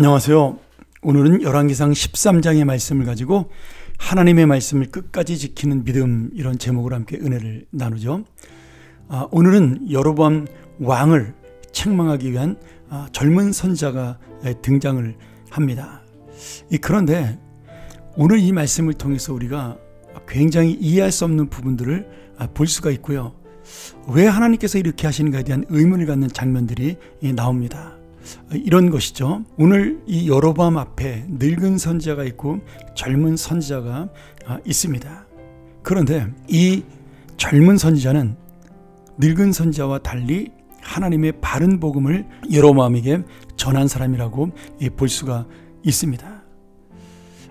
안녕하세요. 오늘은 열왕기상 13장의 말씀을 가지고 하나님의 말씀을 끝까지 지키는 믿음, 이런 제목으로 함께 은혜를 나누죠. 오늘은 여로보암 왕을 책망하기 위한 젊은 선지자가 등장을 합니다. 그런데 오늘 이 말씀을 통해서 우리가 굉장히 이해할 수 없는 부분들을 볼 수가 있고요. 왜 하나님께서 이렇게 하시는가에 대한 의문을 갖는 장면들이 나옵니다. 이런 것이죠. 오늘 이 여로보암 앞에 늙은 선지자가 있고 젊은 선지자가 있습니다. 그런데 이 젊은 선지자는 늙은 선지자와 달리 하나님의 바른 복음을 여로보암에게 전한 사람이라고 볼 수가 있습니다.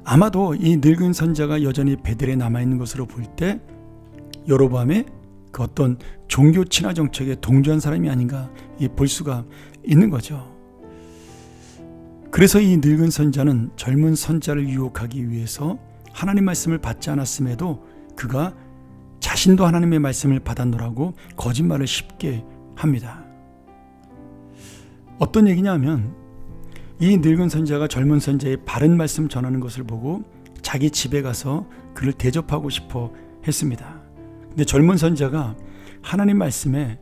아마도 이 늙은 선지자가 여전히 베델에 남아있는 것으로 볼 때 여로보암의 그 어떤 종교 친화 정책에 동조한 사람이 아닌가 볼 수가 있는 거죠. 그래서 이 늙은 선지자는 젊은 선지자를 유혹하기 위해서 하나님 말씀을 받지 않았음에도 그가 자신도 하나님의 말씀을 받았노라고 거짓말을 쉽게 합니다. 어떤 얘기냐면 이 늙은 선지자가 젊은 선지자의 바른 말씀 전하는 것을 보고 자기 집에 가서 그를 대접하고 싶어 했습니다. 근데 젊은 선지자가 하나님 말씀에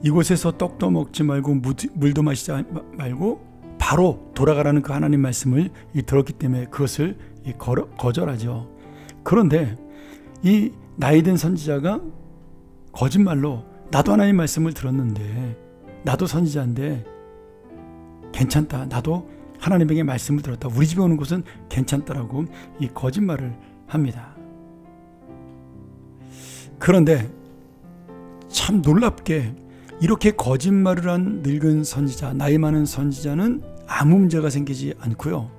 이곳에서 떡도 먹지 말고 물도 마시지 말고 바로 돌아가라는 그 하나님 말씀을 들었기 때문에 그것을 거절하죠. 그런데 이 나이든 선지자가 거짓말로 나도 하나님 말씀을 들었는데, 나도 선지자인데 괜찮다, 나도 하나님에게 말씀을 들었다, 우리 집에 오는 것은 괜찮다라고 이 거짓말을 합니다. 그런데 참 놀랍게 이렇게 거짓말을 한 늙은 선지자, 나이 많은 선지자는 아무 문제가 생기지 않고요.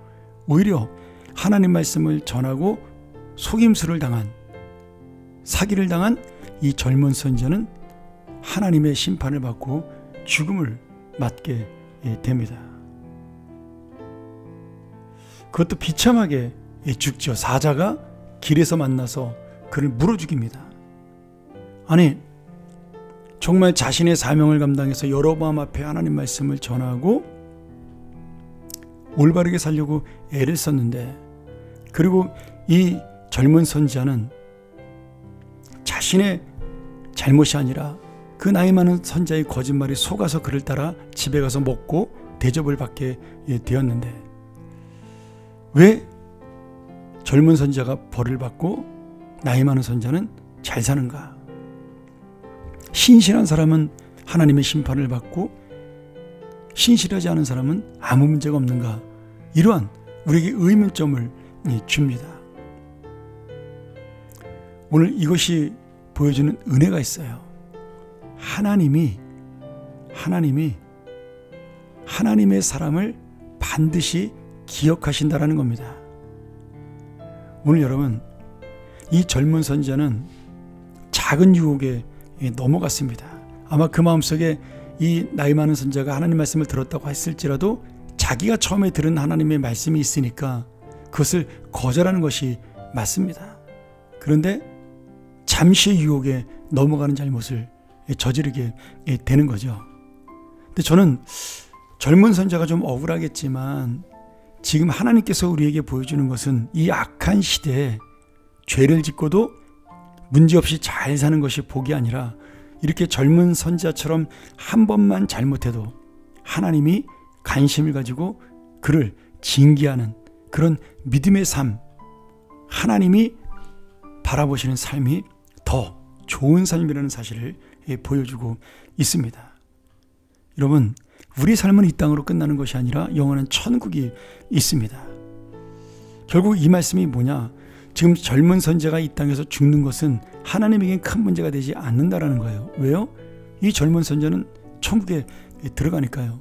오히려 하나님 말씀을 전하고 속임수를 당한, 사기를 당한 이 젊은 선지자는 하나님의 심판을 받고 죽음을 맞게 됩니다. 그것도 비참하게 죽죠. 사자가 길에서 만나서 그를 물어 죽입니다. 아니, 정말 자신의 사명을 감당해서 여로보암 앞에 하나님 말씀을 전하고 올바르게 살려고 애를 썼는데, 그리고 이 젊은 선지자는 자신의 잘못이 아니라 그 나이 많은 선지자의 거짓말이 속아서 그를 따라 집에 가서 먹고 대접을 받게 되었는데, 왜 젊은 선지자가 벌을 받고 나이 많은 선지자는 잘 사는가? 신실한 사람은 하나님의 심판을 받고 신실하지 않은 사람은 아무 문제가 없는가? 이러한 우리에게 의문점을 줍니다. 오늘 이것이 보여주는 은혜가 있어요. 하나님이 하나님의 사람을 반드시 기억하신다라는 겁니다. 오늘 여러분, 이 젊은 선지자는 작은 유혹에 넘어갔습니다. 아마 그 마음속에 이 나이 많은 선지자가 하나님 말씀을 들었다고 했을지라도 자기가 처음에 들은 하나님의 말씀이 있으니까 그것을 거절하는 것이 맞습니다. 그런데 잠시 유혹에 넘어가는 잘못을 저지르게 되는 거죠. 근데 저는 젊은 선지자가 좀 억울하겠지만 지금 하나님께서 우리에게 보여주는 것은 이 악한 시대에 죄를 짓고도 문제없이 잘 사는 것이 복이 아니라 이렇게 젊은 선지자처럼 한 번만 잘못해도 하나님이 관심을 가지고 그를 징계하는 그런 믿음의 삶, 하나님이 바라보시는 삶이 더 좋은 삶이라는 사실을 보여주고 있습니다. 여러분, 우리 삶은 이 땅으로 끝나는 것이 아니라 영원한 천국이 있습니다. 결국 이 말씀이 뭐냐? 지금 젊은 선지자가 이 땅에서 죽는 것은 하나님에겐 큰 문제가 되지 않는다라는 거예요. 왜요? 이 젊은 선지자는 천국에 들어가니까요.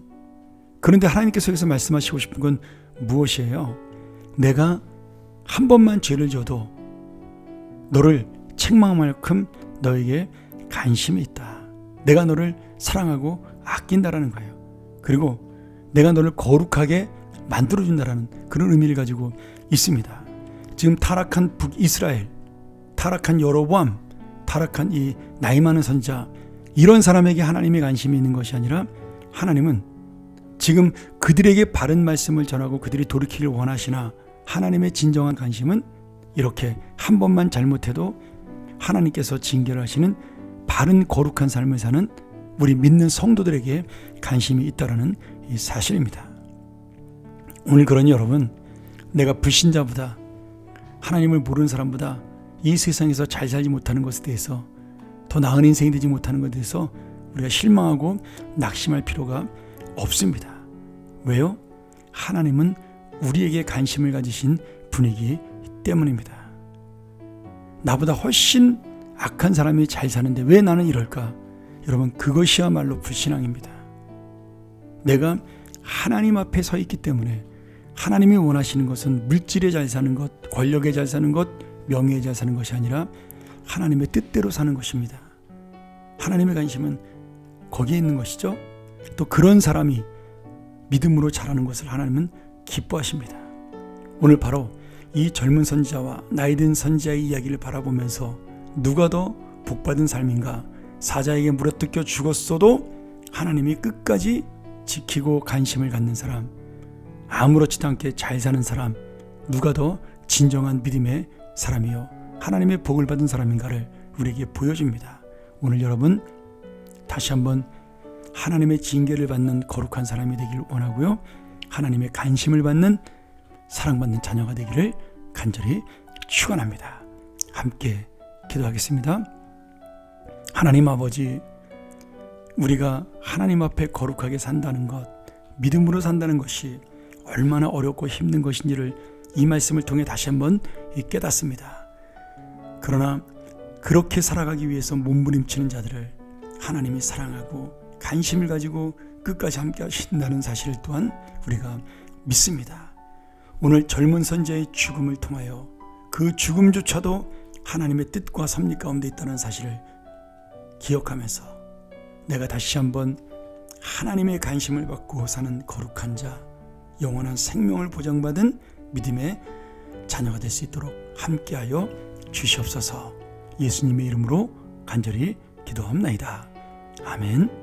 그런데 하나님께서 여기서 말씀하시고 싶은 건 무엇이에요? 내가 한 번만 죄를 져도 너를 책망할 만큼 너에게 관심이 있다. 내가 너를 사랑하고 아낀다라는 거예요. 그리고 내가 너를 거룩하게 만들어준다라는 그런 의미를 가지고 있습니다. 지금 타락한 북이스라엘, 타락한 여로보암, 타락한 이 나이 많은 선지자, 이런 사람에게 하나님의 관심이 있는 것이 아니라 하나님은 지금 그들에게 바른 말씀을 전하고 그들이 돌이키길 원하시나 하나님의 진정한 관심은 이렇게 한 번만 잘못해도 하나님께서 징계를 하시는 바른 거룩한 삶을 사는 우리 믿는 성도들에게 관심이 있다는 이 사실입니다. 오늘 그러니 여러분, 내가 불신자보다 하나님을 모르는 사람보다 이 세상에서 잘 살지 못하는 것에 대해서, 더 나은 인생이 되지 못하는 것에 대해서 우리가 실망하고 낙심할 필요가 없습니다. 왜요? 하나님은 우리에게 관심을 가지신 분이기 때문입니다. 나보다 훨씬 악한 사람이 잘 사는데 왜 나는 이럴까? 여러분, 그것이야말로 불신앙입니다. 내가 하나님 앞에 서 있기 때문에 하나님이 원하시는 것은 물질에 잘 사는 것, 권력에 잘 사는 것, 명예에 잘 사는 것이 아니라 하나님의 뜻대로 사는 것입니다. 하나님의 관심은 거기에 있는 것이죠. 또 그런 사람이 믿음으로 자라는 것을 하나님은 기뻐하십니다. 오늘 바로 이 젊은 선지자와 나이 든 선지자의 이야기를 바라보면서 누가 더 복받은 삶인가, 사자에게 물어뜯겨 죽었어도 하나님이 끝까지 지키고 관심을 갖는 사람, 아무렇지도 않게 잘 사는 사람, 누가 더 진정한 믿음의 사람이요 하나님의 복을 받은 사람인가를 우리에게 보여줍니다. 오늘 여러분 다시 한번 하나님의 징계를 받는 거룩한 사람이 되길 원하고요, 하나님의 관심을 받는 사랑받는 자녀가 되기를 간절히 축원합니다. 함께 기도하겠습니다. 하나님 아버지, 우리가 하나님 앞에 거룩하게 산다는 것, 믿음으로 산다는 것이 얼마나 어렵고 힘든 것인지를 이 말씀을 통해 다시 한번 깨닫습니다. 그러나 그렇게 살아가기 위해서 몸부림치는 자들을 하나님이 사랑하고 관심을 가지고 끝까지 함께 하신다는 사실 또한 우리가 믿습니다. 오늘 젊은 선지자의 죽음을 통하여 그 죽음조차도 하나님의 뜻과 섭리 가운데 있다는 사실을 기억하면서 내가 다시 한번 하나님의 관심을 받고 사는 거룩한 자, 영원한 생명을 보장받은 믿음의 자녀가 될 수 있도록 함께하여 주시옵소서. 예수님의 이름으로 간절히 기도합나이다. 아멘.